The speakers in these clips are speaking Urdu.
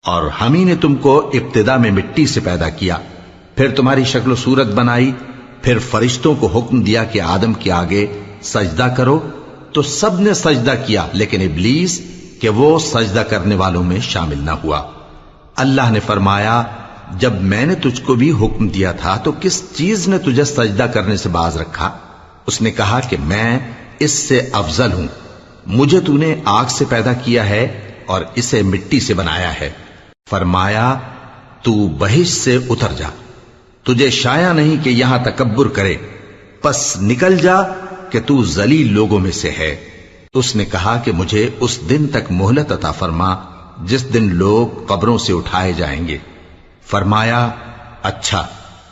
اور ہم ہی نے تم کو ابتدا میں مٹی سے پیدا کیا، پھر تمہاری شکل و صورت بنائی، پھر فرشتوں کو حکم دیا کہ آدم کے آگے سجدہ کرو، تو سب نے سجدہ کیا لیکن ابلیس کہ وہ سجدہ کرنے والوں میں شامل نہ ہوا۔ اللہ نے فرمایا جب میں نے تجھ کو بھی حکم دیا تھا تو کس چیز نے تجھے سجدہ کرنے سے باز رکھا؟ اس نے کہا کہ میں اس سے افضل ہوں، مجھے تو نے آگ سے پیدا کیا ہے اور اسے مٹی سے بنایا ہے۔ فرمایا تو بہشت سے اتر جا، تجھے شایع نہیں کہ یہاں تکبر کرے، پس نکل جا کہ تو ذلیل لوگوں میں سے ہے۔ اس نے کہا کہ مجھے اس دن تک مہلت عطا فرما جس دن لوگ قبروں سے اٹھائے جائیں گے۔ فرمایا اچھا،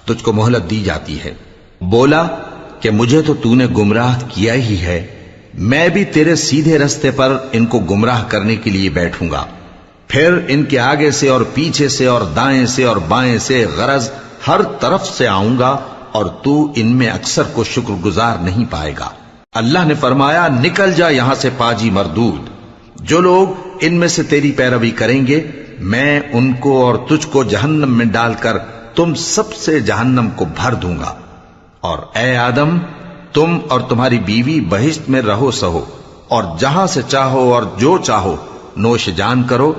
تجھ کو مہلت دی جاتی ہے۔ بولا کہ مجھے تو نے گمراہ کیا ہی ہے، میں بھی تیرے سیدھے رستے پر ان کو گمراہ کرنے کے لیے بیٹھوں گا، پھر ان کے آگے سے اور پیچھے سے اور دائیں سے اور بائیں سے غرض ہر طرف سے آؤں گا، اور تو ان میں اکثر کو شکر گزار نہیں پائے گا۔ اللہ نے فرمایا نکل جا یہاں سے پاجی مردود، جو لوگ ان میں سے تیری پیروی کریں گے میں ان کو اور تجھ کو جہنم میں ڈال کر تم سب سے جہنم کو بھر دوں گا، اور اے آدم تم اور تمہاری بیوی بہشت میں رہو سہو، اور جہاں سے چاہو اور جو چاہو نوش جان کرو،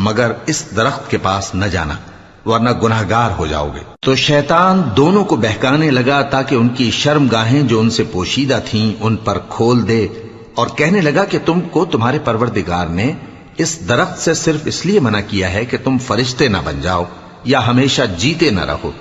مگر اس درخت کے پاس نہ جانا ورنہ گناہگار ہو جاؤ گے۔ تو شیطان دونوں کو بہکانے لگا تاکہ ان کی شرم گاہیں جو ان سے پوشیدہ تھیں ان پر کھول دے، اور کہنے لگا کہ تم کو تمہارے پروردگار نے اس درخت سے صرف اس لیے منع کیا ہے کہ تم فرشتے نہ بن جاؤ یا ہمیشہ جیتے نہ رہو۔